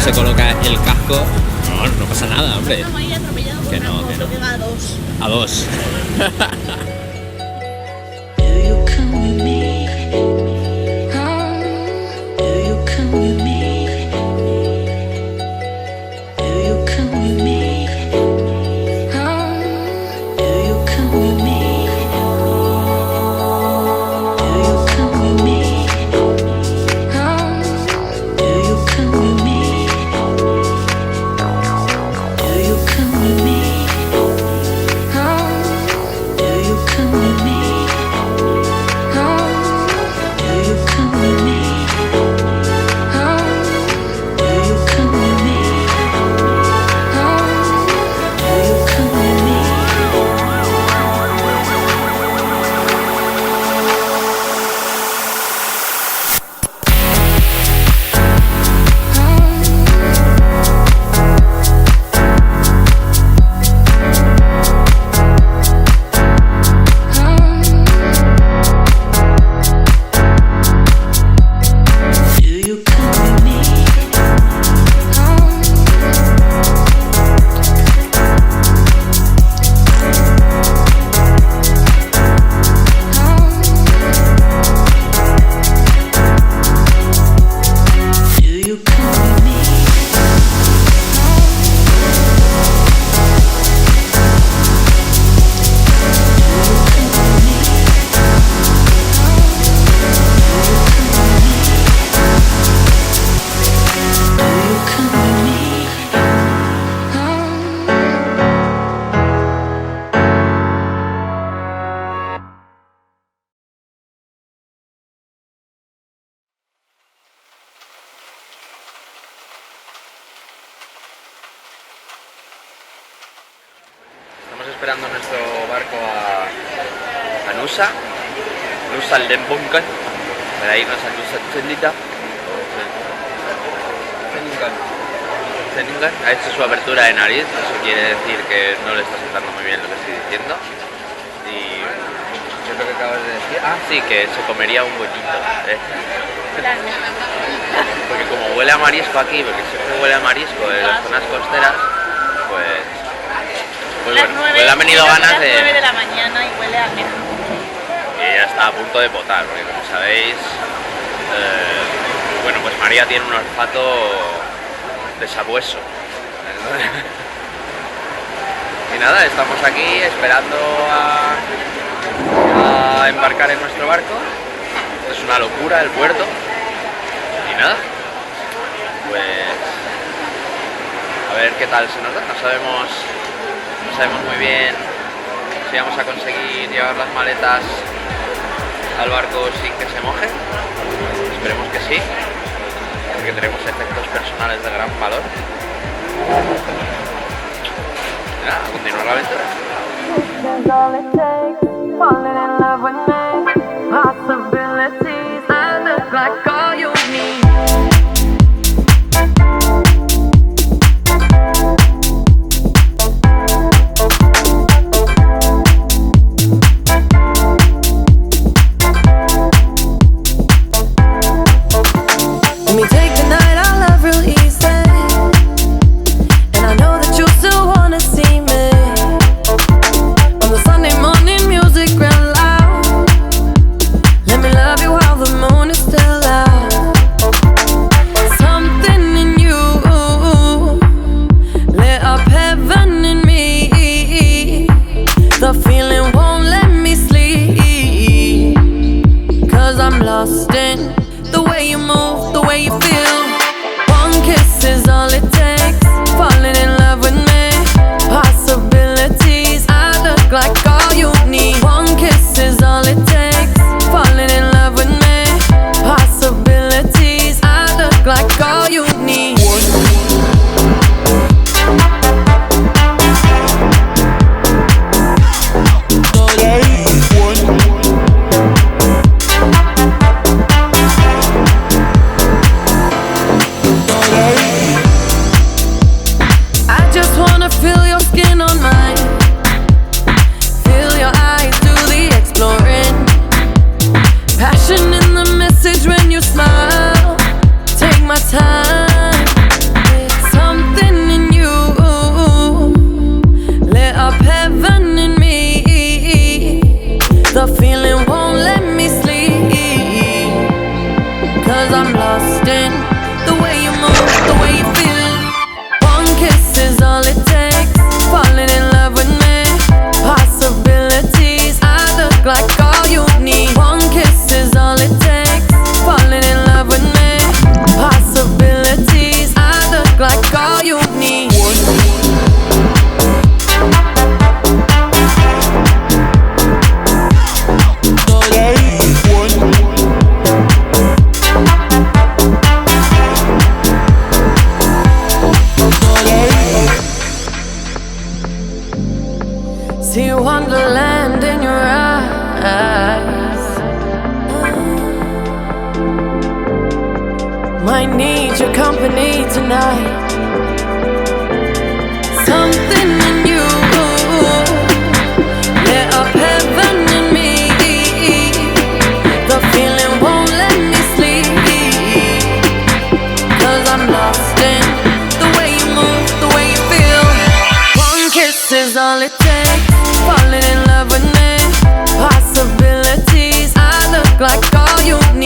Se coloca el casco. No pasa nada, hombre. Que no. A dos. Estamos esperando nuestro barco a Nusa Lembongan, para irnos a Nusa Tenida. Teningan ha hecho su apertura de nariz, eso quiere decir que no le está sentando muy bien lo que estoy diciendo. Y ¿qué es lo que acabas de decir? Ah, sí, que se comería un bollito. Porque como huele a marisco aquí, porque siempre huele a marisco en las zonas costeras, pues bueno, pues le han venido ganas de... 9 de la mañana y huele a almeja. Y ya está a punto de botar, porque como sabéis, bueno, pues María tiene un olfato de sabueso. Y nada, estamos aquí esperando a embarcar en nuestro barco. Esto es una locura el puerto. Y nada, pues a ver qué tal se nos da. No sabemos muy bien si vamos a conseguir llevar las maletas al barco sin que se moje. Esperemos que sí, porque tenemos efectos personales de gran valor. Ya, a continuar la aventura. Sunday morning music real loud. lost in the way you move, the way you feel. One kiss is all it takes, falling in love with me. Possibilities, I look like all you need. One kiss is all it takes, falling in love with me. Possibilities, I look like all you need. I just wanna feel your skin on mine, feel your eyes do the exploring. Passion in the message when you smile. Take my time, it's something in you. Lit up heaven in me. The feeling won't let me sleep, 'cause I'm lost in the way you move, the way you feel. One kiss is all it takes, falling in love with me. Possibilities, I look like all you need. One kiss is all it takes, falling in love with me. Possibilities, I look like all you need. See wonderland in your eyes. Might need your company tonight. Something in you lit up heaven in me. The feeling won't let me sleep, 'cause I'm lost in the way you move, the way you feel. One kiss is all it takes, falling in love with me. Possibilities, I look like all you need.